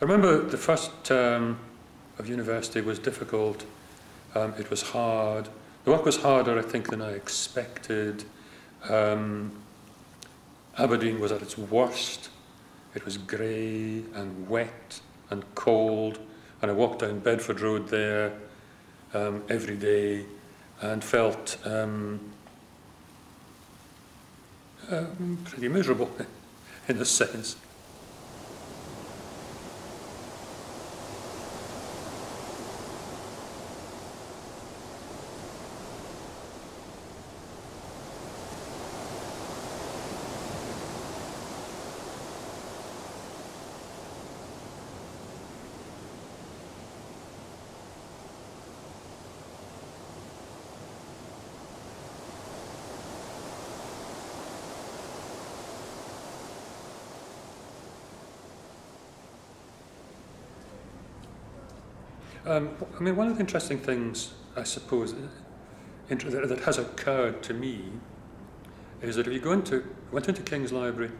I remember the first term of university was difficult. It was hard. The work was harder, I think, than I expected. Aberdeen was at its worst. It was grey and wet and cold, and I walked down Bedford Road there every day and felt pretty miserable in a sense. I mean, one of the interesting things, I suppose, that has occurred to me is that if you went into King's Library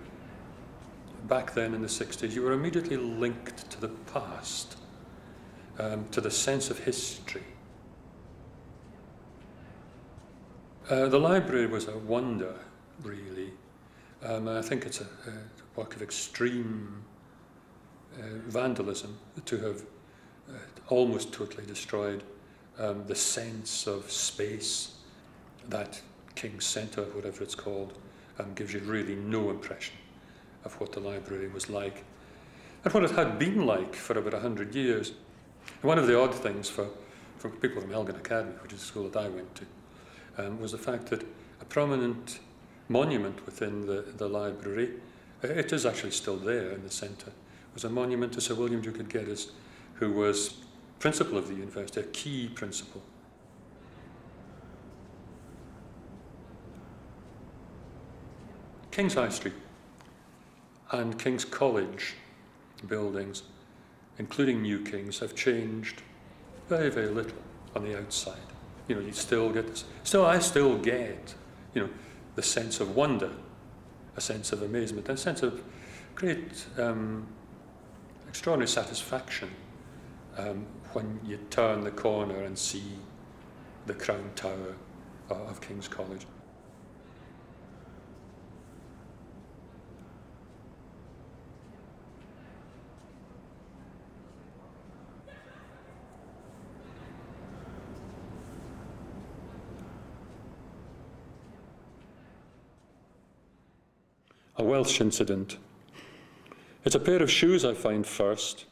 back then in the 60s, you were immediately linked to the past, to the sense of history. The library was a wonder, really. I think it's a work of extreme vandalism to have almost totally destroyed the sense of space. That King's Centre, whatever it's called, gives you really no impression of what the library was like and what it had been like for about 100 years. And one of the odd things for people from Elgin Academy, which is the school that I went to, was the fact that a prominent monument within the library, it is actually still there in the centre, was a monument to Sir William Duke of Geddes, who was principal of the university, a key principal. King's High Street and King's College buildings, including New King's, have changed very, very little on the outside. You know, you still get this. I still get, you know, the sense of wonder, a sense of amazement, and a sense of great, extraordinary satisfaction when you turn the corner and see the Crown Tower of King's College. A Welsh incident. It's a pair of shoes I find first.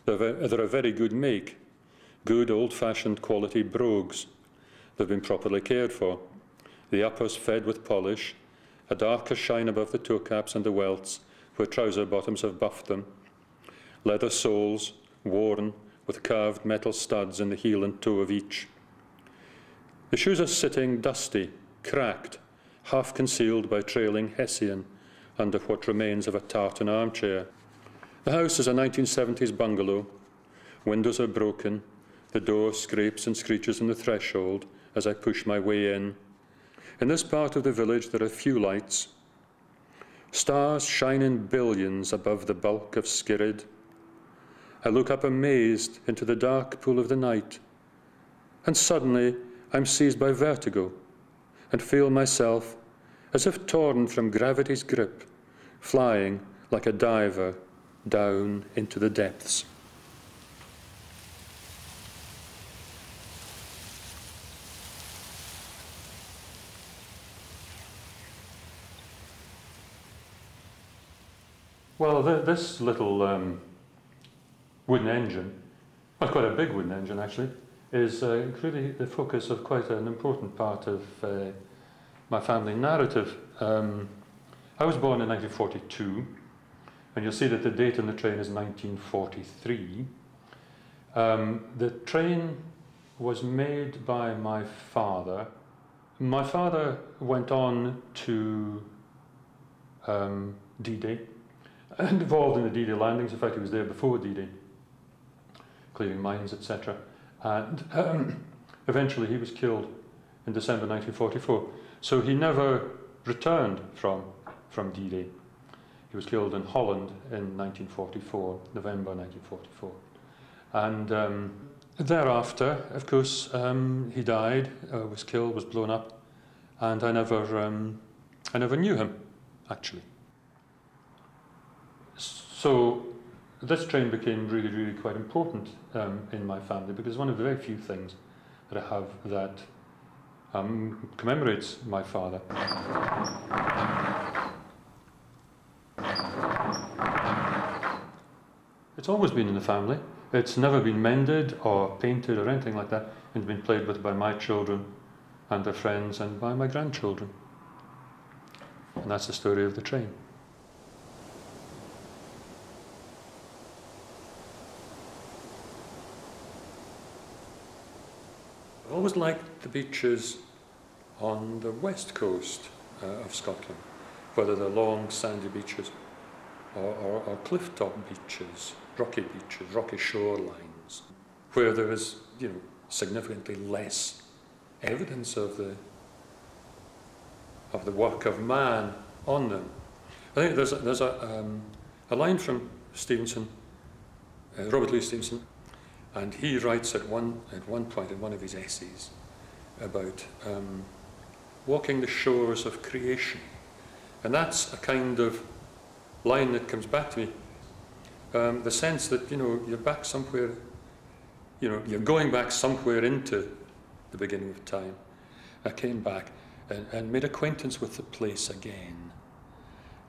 They're a very good make, good old-fashioned quality brogues. They've been properly cared for. The uppers fed with polish, a darker shine above the toe caps and the welts where trouser bottoms have buffed them. Leather soles, worn with carved metal studs in the heel and toe of each. The shoes are sitting dusty, cracked, half concealed by trailing hessian under what remains of a tartan armchair. The house is a 1970s bungalow. Windows are broken. The door scrapes and screeches on the threshold as I push my way in. In this part of the village there are few lights. Stars shine in billions above the bulk of Skirrid. I look up amazed into the dark pool of the night, and suddenly I'm seized by vertigo and feel myself, as if torn from gravity's grip, flying like a diver down into the depths. Well, this little wooden engine, well, quite a big wooden engine actually, is really the focus of quite an important part of my family narrative. I was born in 1942, and you'll see that the date on the train is 1943. The train was made by my father. My father went on to D-Day, and involved in the D-Day landings. In fact, he was there before D-Day, clearing mines, etc. And eventually he was killed in December 1944. So he never returned from D-Day. He was killed in Holland in 1944, November 1944. And thereafter, of course, he died, was killed, was blown up, and I never knew him, actually. So this train became really, really quite important in my family, because it's one of the very few things that I have that commemorates my father. It's always been in the family. It's never been mended or painted or anything like that. It's been played with by my children and their friends and by my grandchildren. And that's the story of the train. I've always liked the beaches on the west coast of Scotland, whether they're long sandy beaches or cliff-top beaches, rocky shorelines, where there is, significantly less evidence of the work of man on them. I think there's a line from Stevenson, Robert Louis Stevenson, and he writes at one point in one of his essays about walking the shores of creation, and that's a kind of line that comes back to me. The sense that you're back somewhere, you're going back somewhere into the beginning of time. I came back and made acquaintance with the place again,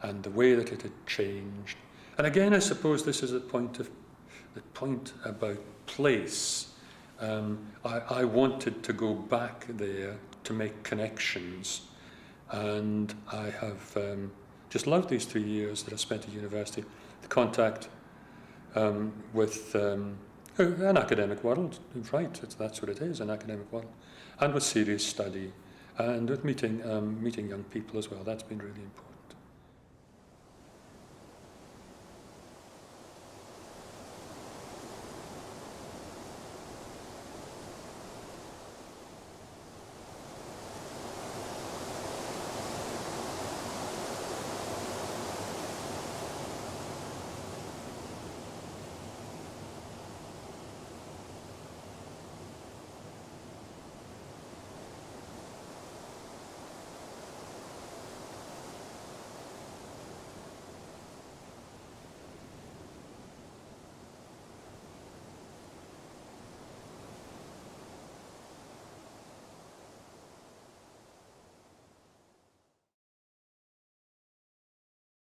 and the way that it had changed. And again, I suppose this is the point about place. I wanted to go back there to make connections, and I have just loved these 3 years that I spent at university. The contact with an academic world, right? That's what it is, an academic world, and with serious study, and with meeting young people as well. That's been really important.